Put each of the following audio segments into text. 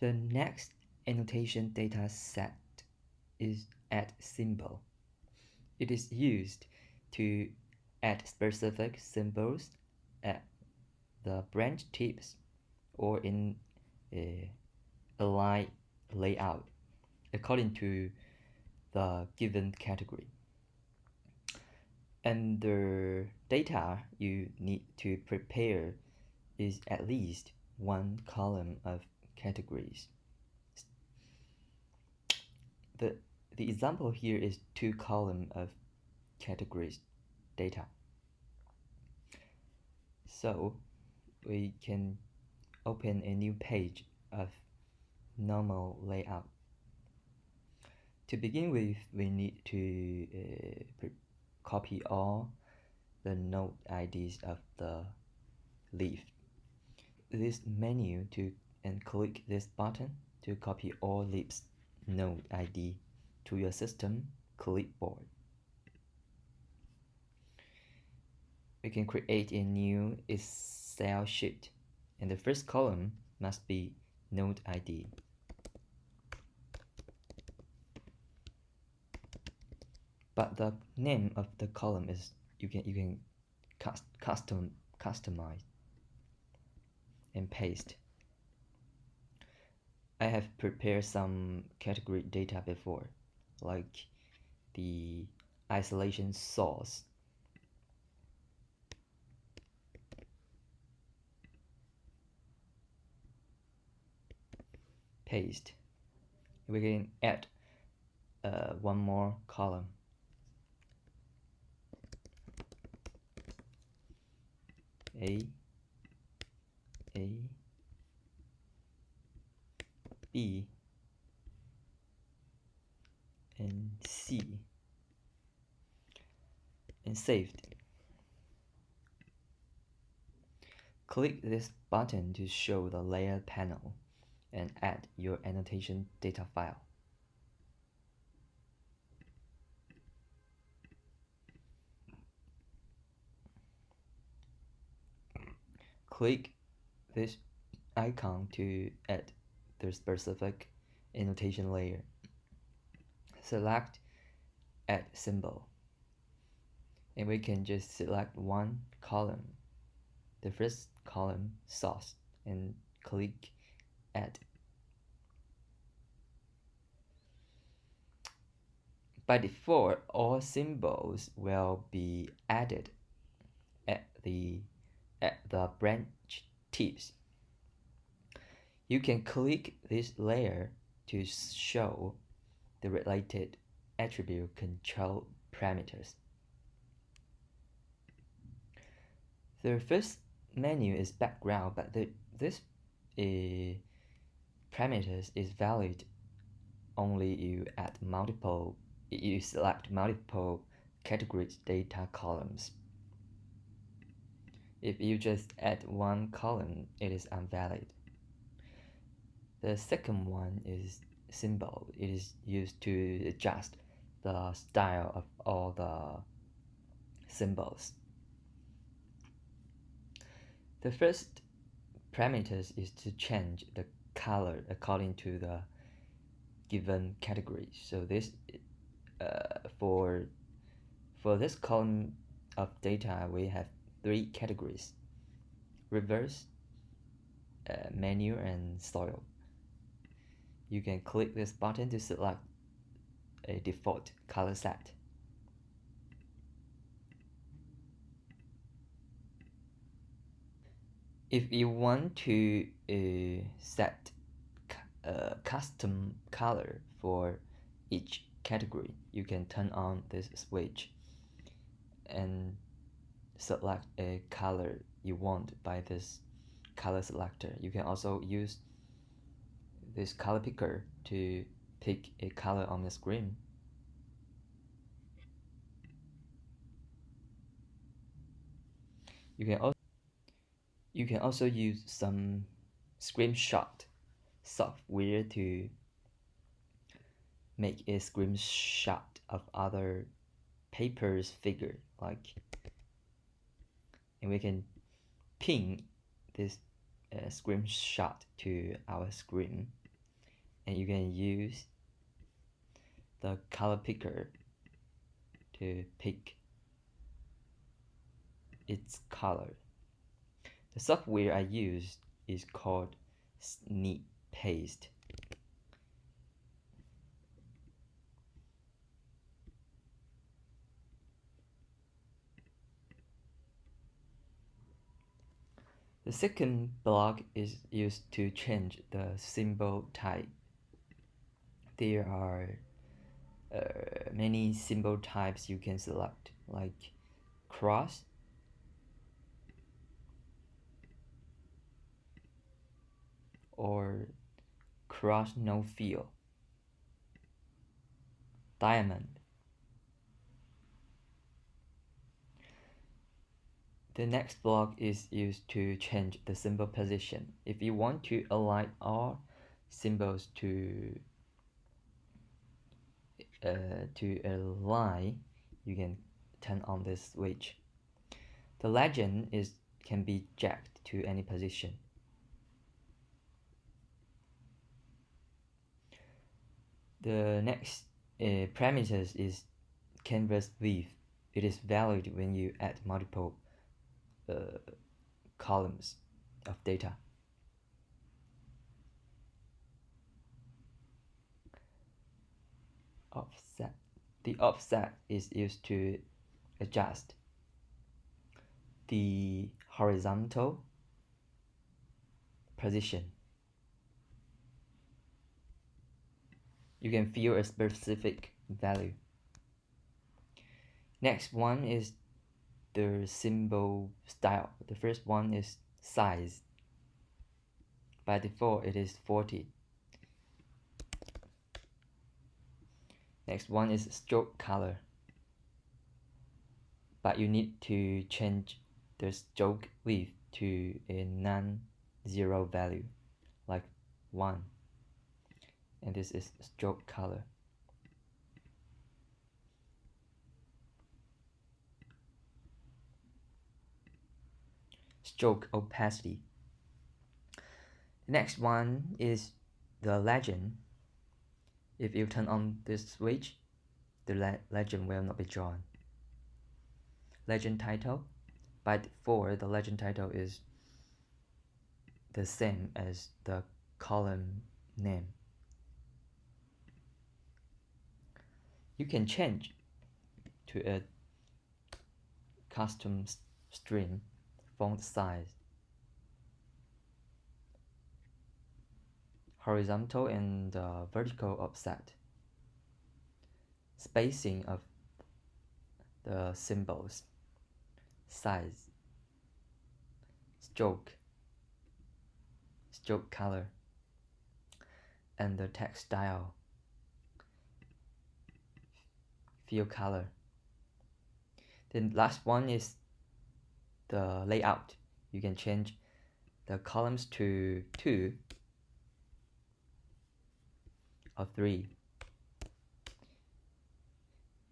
The next annotation data set is add symbol. It is used to add specific symbols at the branch tips or in a line layout according to the given category. And the data you need to prepare is at least one column of categories. The example here is two columns of categories data. So we can open a new page of normal layout. To begin with, we need to copy all the node IDs of the leaf. This menu and click this button to copy all leaves node ID to your system clipboard. We can create a new Excel sheet, and the first column must be node ID. But the name of the column is you can customize and paste. I have prepared some category data before, like the isolation source. Paste. We can add one more column. A, B, and C, and saved. Click this button to show the layer panel and add your annotation data file. Click this icon to add the specific annotation layer. Select Add Symbol, and we can just select one column, the first column source, and click Add. By default, all symbols will be added at the branch tips. You can click this layer to show the related attribute control parameters. The first menu is background, but this parameters is valid only you select multiple categories data columns. If you just add one column, it is invalid. The second one is symbol. It is used to adjust the style of all the symbols. The first parameters is to change the color according to the given category. So this for this column of data, we have three categories: reverse, menu, and soil. You can click this button to select a default color set. If you want to set a custom color for each category, you can turn on this switch and select a color you want by this color selector. You can also use this color picker to pick a color on the screen. You can also use some screenshot software to make a screenshot of other papers figure, and we can pin this screenshot to our screen and you can use the color picker to pick its color. The software I use is called Sneak Paste. The second block is used to change the symbol type. There are many symbol types you can select, like cross, or cross no fill, diamond. The next block is used to change the symbol position. If you want to align all symbols to a line, you can turn on this switch. The legend can be jacked to any position. The next parameters is canvas width. It is valued when you add multiple columns of data. Offset. The offset is used to adjust the horizontal position. You can fill a specific value. Next one is the symbol style. The first one is size. By default, it is 40. Next one is stroke color. But you need to change the stroke width to a non-zero value, like 1. And this is stroke color. Stroke opacity. The next one is the legend. If you turn on this switch, the legend will not be drawn. Legend title. By default, the legend title is the same as the column name. You can change to a custom string, font size, horizontal and vertical offset, spacing of the symbols, size, stroke color, and the text style, fill color. Then last one is the layout. You can change the columns to 2 or 3.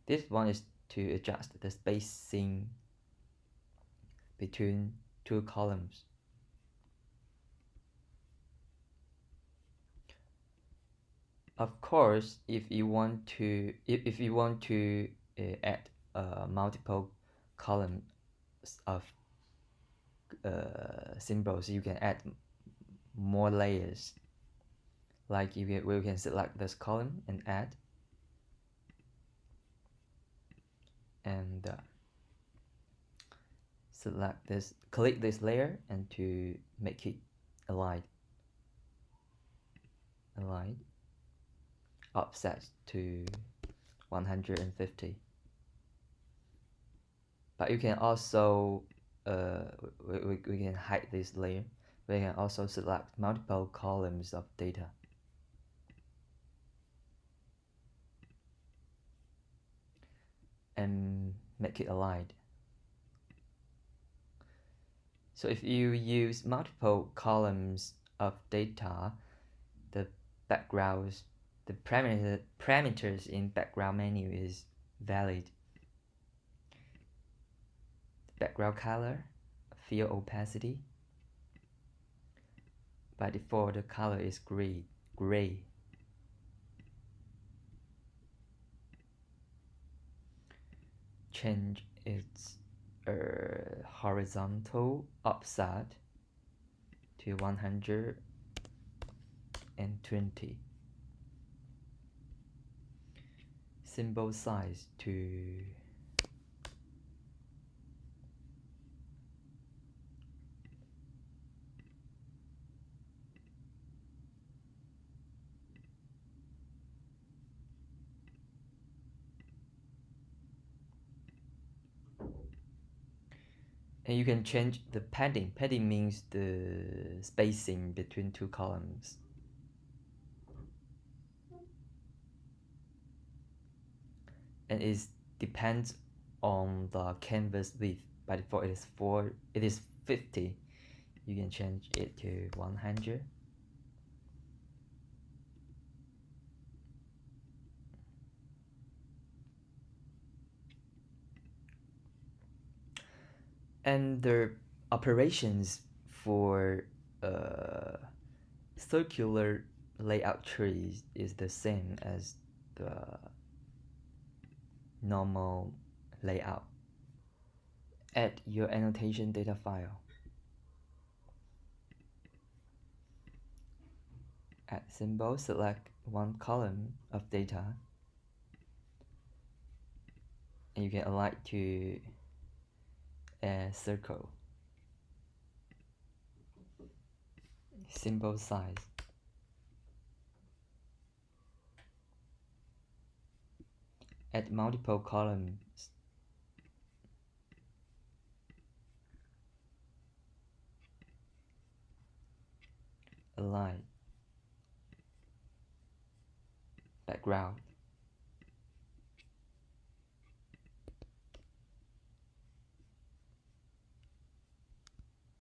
This one is to adjust the spacing between 2 columns. Of course, if you want to add multiple columns of symbols, you can add more layers. Like we can select this column and add, and click this layer, and to make it align, offset to 150. But you can also we can hide this layer. We can also select multiple columns of data. And make it aligned. So if you use multiple columns of data, the parameters in background menu is valid. Background color, fill opacity. By default, the color is gray. change its horizontal offset to 120. Symbol size to 1. And you can change the padding. Padding means the spacing between two columns. And it depends on the canvas width. By default it is 50. You can change it to 100. And the operations for circular layout trees is the same as the normal layout. Add your annotation data file. Add symbol, select one column of data, and you can align to a circle. Symbol size. Add multiple columns. Align. Background.